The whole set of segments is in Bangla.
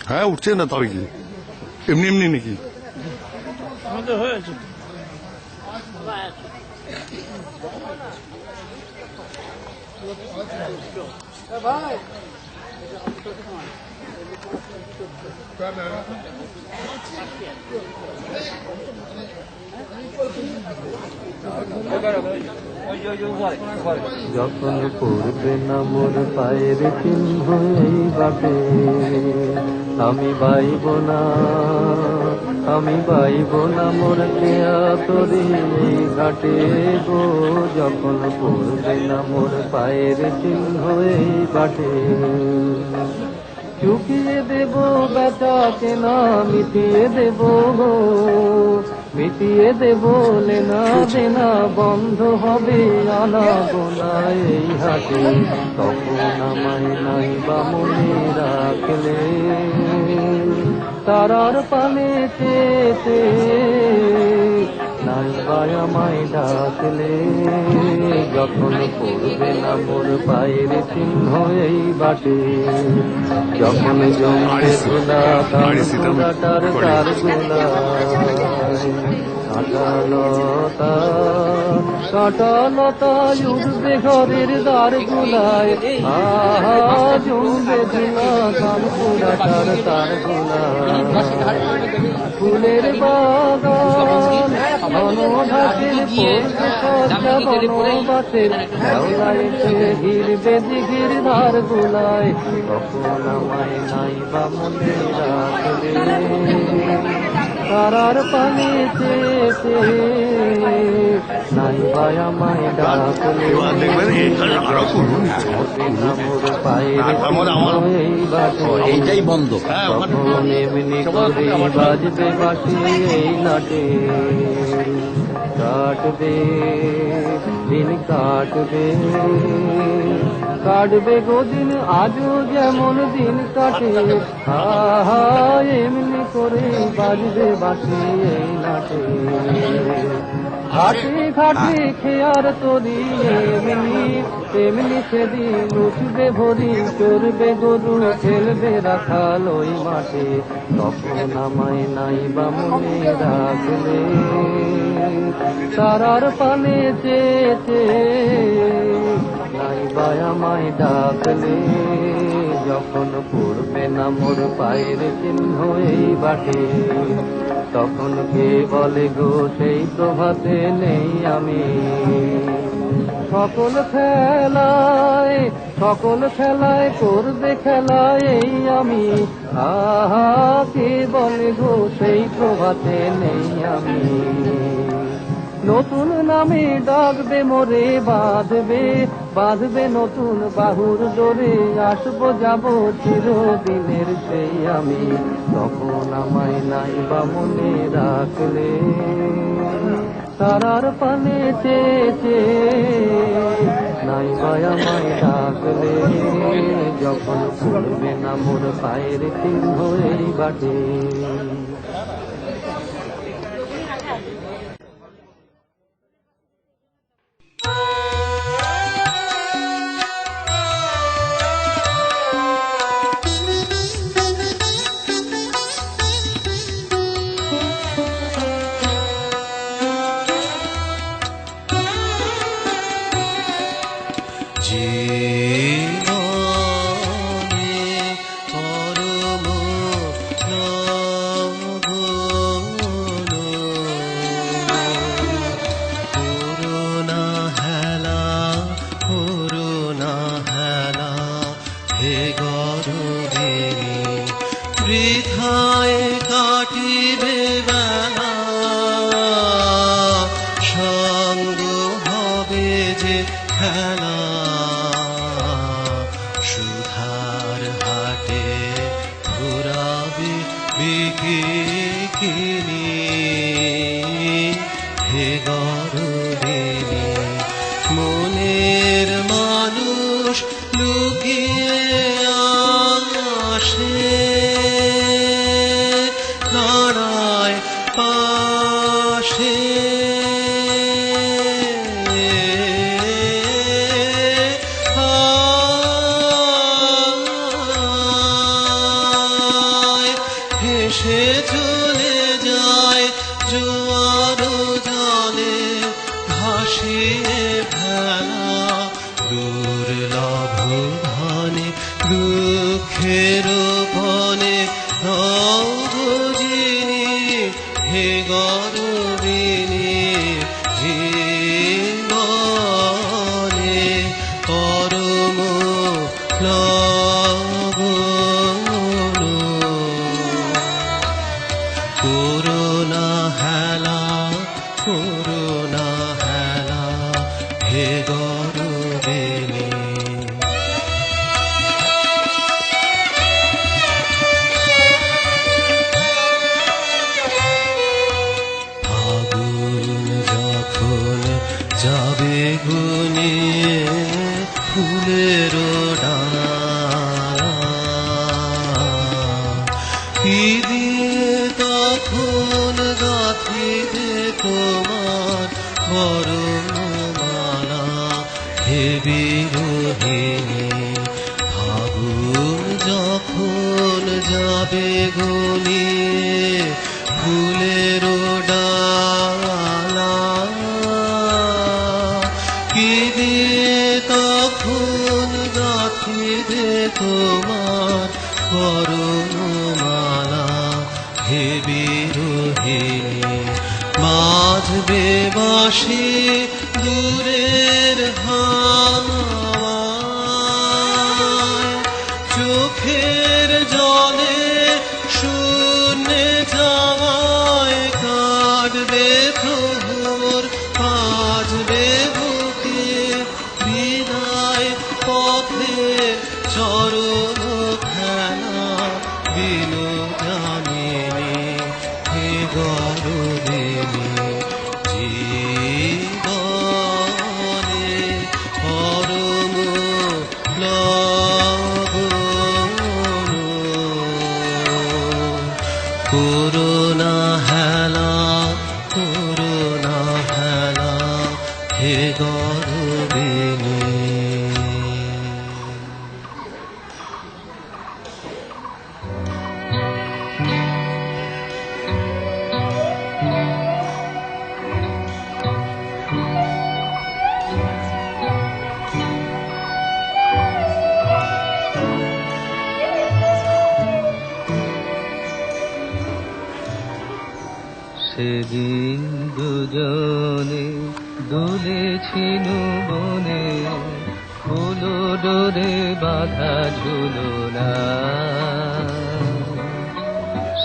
হ্যাঁ উঠছে না তবে কি এমনি এমনি নাকি হয়েছে যখন পড়বে না মোর পায়ের চিহ্ন এই বাটে আমি বাইব না মোর কেয়া তরি এই ঘাটে গো যখন পড়বে না মোর পায়ের চিহ্ন এই বাটে চুকিয়ে দেব বেচা কেনা মিটিয়ে দেব লেনা দেনা বন্ধ হবে আনা গোনা এই হাটে তখন আমায় নাই বা মনে রাখলে তারার পানে চেতে নাই বা আমায় ডাকলে যখন পড়বে না মোর পায়ের চিহ্ন এই বাটে যখন জমে গোলা তার গুলা কাঁটালতা উঠবে ঘরের দ্বার গুলায় জমবে ঝুলা কানপুরা তার গুলায় ফুলের বাগান ঘনঘাটের বনবাসের ঘিরবে দিঘির ধার গুলায় তখন আমায় নাই বা মনে রাখলে তারার পানি চেতে নাই ভাই আমায় ডাকলে এইটাই বন্ধ এমনি করে বাজবে বাসি এই নাটে কাটবে দিন কাটবে গোদিন আজও যেমন দিন কাটে এমনি করে বাজবে বাসি এই নাটে ঘাটে ঘাটে খেয়ার তরি এমনি তেমনি সেদিন উঠবে ভরি চড়বে গরু খেলবে রাখাল ওই মাঠে তখন আমায় নাই বা মনে রাখলে তারার পানে চেয়েছে নাই বা আমায় ডাকলে যখন পড়বে না মোর পায়ের চিহ্ন এই বাটে তখন কে বলে গো সেই প্রভাতে নেই আমি সকল খেলায় করবে খেলায় এই আমি আহা কে বলে গো সেই প্রভাতে নেই আমি নতুন নামে ডাকবে মোরে বাঁধবে নতুন বাহুর ডোরে আসবো যাব চিরদিনের সেই আমি তখন আমায় নাই বা মনে রাখলে তারার পানে চেয়েছে নাই বা আমায় ডাকলে যখন পড়বে না মোর পায়ের চিহ্ন এই বাটে বৃথায় কাটিবে বেলা সঙ্গ হবে যে খেলা সুধার হাটে ঘুরাবে বিকিনি হে গরবিনী মনের মানুষ লুকিয়ে আসে দাঁড়ায় পাশে হেসে চলে যায় জোয়ার জলে ভাসিয়ে ভেলা দুর্লভ ধনে দুঃখের বনে নবজিনী হে গরবিনী জীবনে পরম লগন করুণা হেলা হে গরবিনী যাবে গুনিয়ে ফুলের ডালা কি দিয়ে তখন গাঁথিবে তোমার বরণমালা হে বিরোহিণী ফাগুন যখন যাবে গুনিয়ে ফুলের ডালা কি দিয়ে তখন গাঁথিবে তোমার বরণমালা হে বিরোহিণী বাজবে বাঁশি দূরের হাওয়ায় চোখের জলে শূন্যে যাওয়ায় কাটবে প্রহর বাজবে বুকে বিদায় পথে চরণ খেলা বিনু জানিনি হে গরবিনী জীবনে পরম লগন করুণা হেলা হে গরবিনী। সেদিন দুজনে দুলেছিল বনে, ফুলো ডোরে বাঁধা ঝুলনা।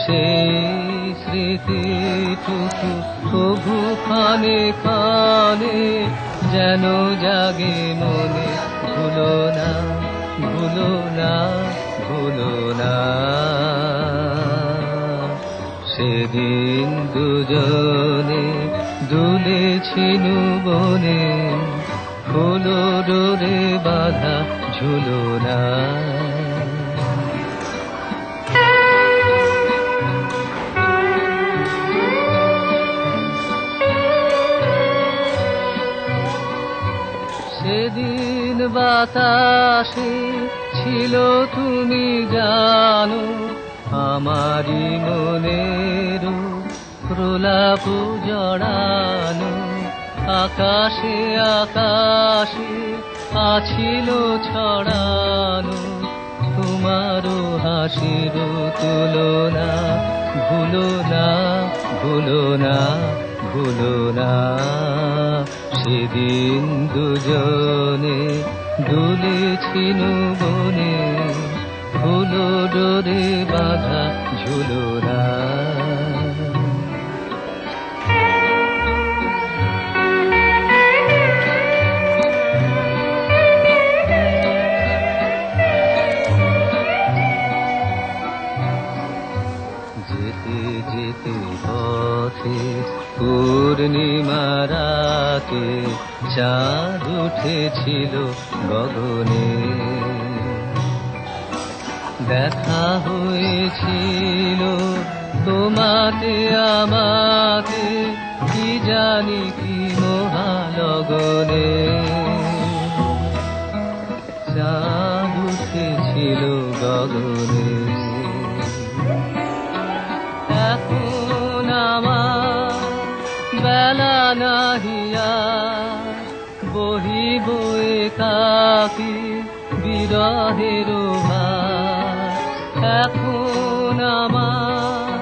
সেই স্মৃতিটুকু তবু খানে খানে যেন জাগে মনে, ভুলো না ভুলো না ভুলো না। সেদিন দুজনে দুলেছিল বনে, ফুলো ডোরে বাঁধা ঝুলনা। সেদিন বাতাসে ছিল তুমি জানো, আমারি মনের প্রলাপ জড়ানো। আকাশে আকাশে আছিল ছড়ানো, তোমারও হাসির তুলনা। ভুলো না ভুলো না ভুলো না। সেদিন দুজনে দুলেছিল বনে, ফুলো ডোরে বাঁধা ঝুলনা। যেতে যেতে পথে পূর্ণিমা রাতে চাঁদ উঠেছিল গগনে। দেখা হয়েছিল তোমাতে আমাতে, কি জানি কি মহালগনে। চাঁদ উঠেছিল গগনে। এখন আমার বেলা নাহিয়া বহিব একাকী বিরহের ভার। এখন আমার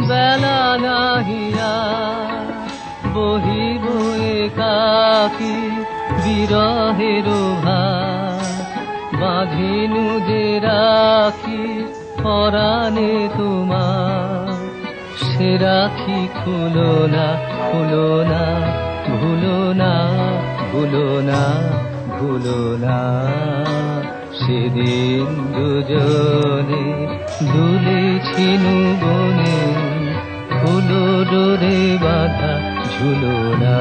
বেলা নাহিয়া বহিব একাকী বিরহের ভার। বাঁধিনু যে রাখি পরাণে তোমার, সে রাখি খুলো না খুলো না। ভুলো না ভুলো না ভুলো না। সেদিন দুজনে দুলেছিল বনে, ফুলো ডোরে বাঁধা ঝুলনা।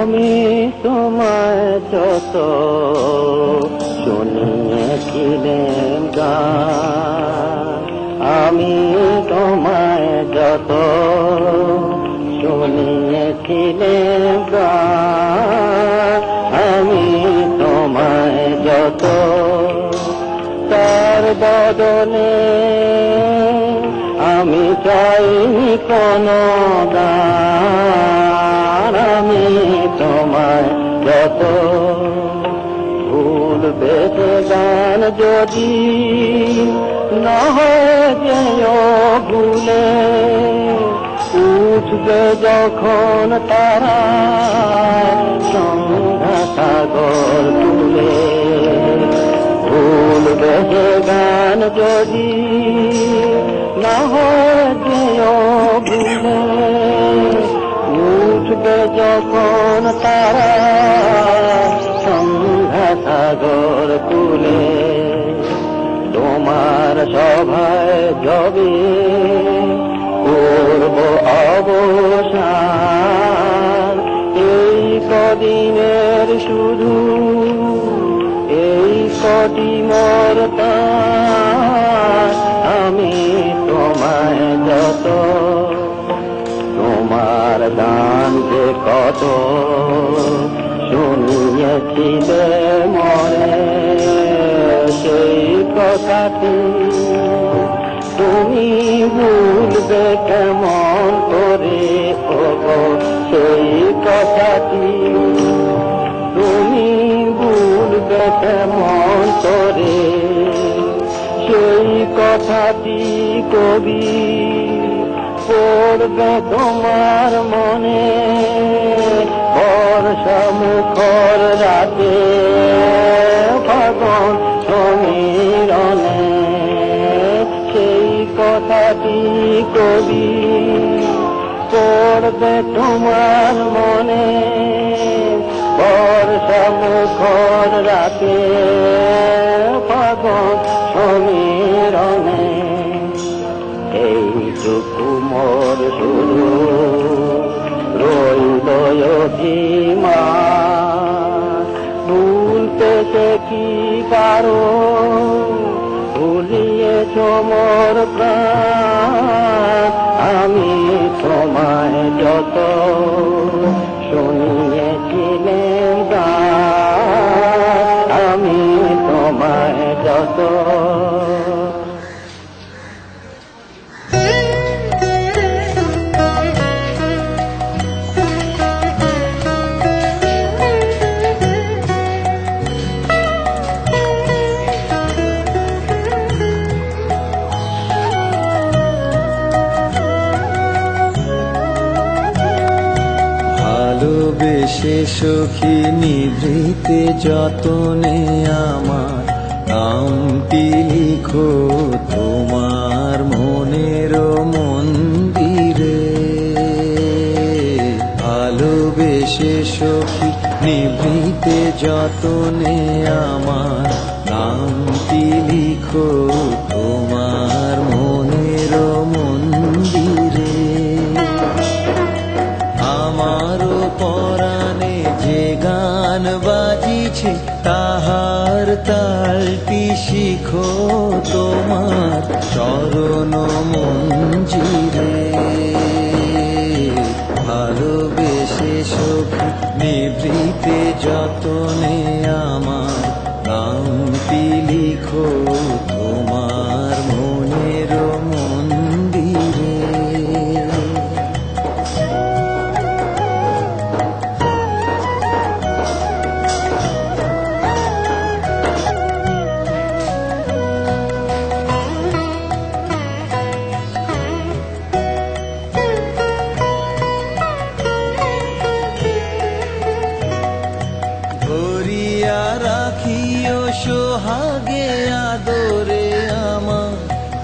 আমি তোমায় যত শুনিয়েছিলাম গান, আমি তোমায় যত শুনিয়েছিলাম গান, আমি তোমায় যত তার বদলে আমি চাইনি কোনো দান। আমি তোমায় যত ভুল বেঁধে গান যদি না হয় যেও ভুলে, উঠবে যখন তারা সন্ধ্যা সাগর তুলে। ভুল বেঁধে গান যদি না হয় যেও ভুলে, উঠবে যখন তারা সন্ধ্যা সাগর তুলে। তোমার সভায় যবে করব অবসান, এই কদিনের শুধু এই কটি মোর প্রাণ, আমি তোমায় যত তোমার দান যে কত শুনিয়েছিলে মনে, সেই কথাটি তুমি ভুলবে কেমন করে, ওগো সেই কথাটি তুমি ভুলবে কেমন করে, সেই কথাটি কবি পড়বে তোমার মনে, বর্ষা মুখর রাতে ফাগুন সমীরণে, সেই কথাটি কবি পড়বে তোমার মনে, বর্ষা মুখর রাতে ফাগুন সমীরণে। এইটুকু মোর শুধু রইল অভিমান, ভুলতে সে কি পারো, ভুলিয়েছ মোর প্রাণ, আমি তোমায় যত শুনিয়েছিলেন গান, আমি তোমায় যত ভালোবেসে সখী নিভৃতে যতনে আমার নামটি লিখো তোমার মনের মন্দিরে। ভালোবেসে সখী নিভৃতে যতনে আমার নামটি লিখো তোমার মনের মন্দিরে। আমারও পরাণে যে গান বাজিছে তাহার তালটি শিখো তোমার চরণ মঞ্জিরে। ভালোবেসে সখী নিভৃতে যতনে আমার নামটি লিখো তোমার মনের মন্দিরে। রাখিও সোহাগে আদরে আমার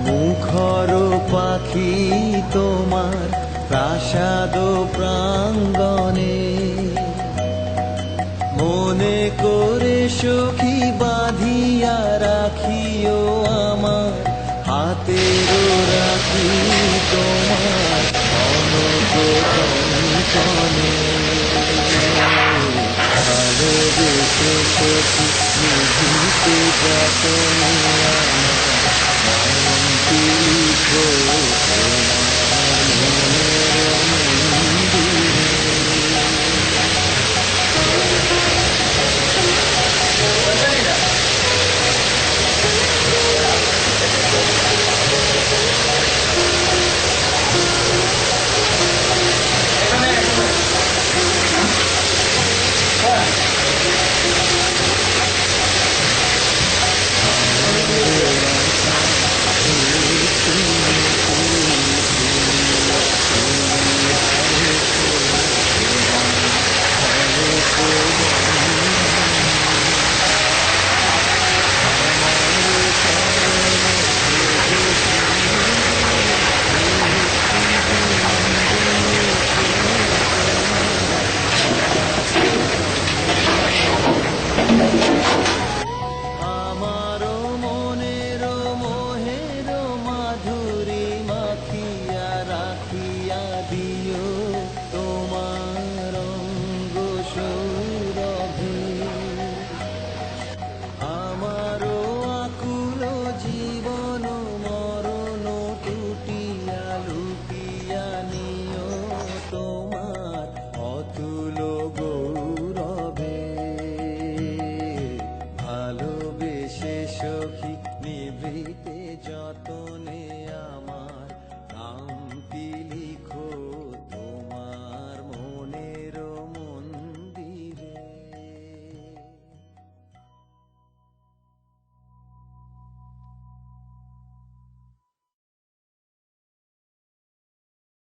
মুখর পাখি তোমার প্রাসাদ প্রাঙ্গণে। মনে করে সখী বাঁধিয়া রাখিও আমার হাতের রাখি তোমার অনন্ত কনে। ভালোবেসে সখী নিভৃতে যতনে আমার নামটি লিখো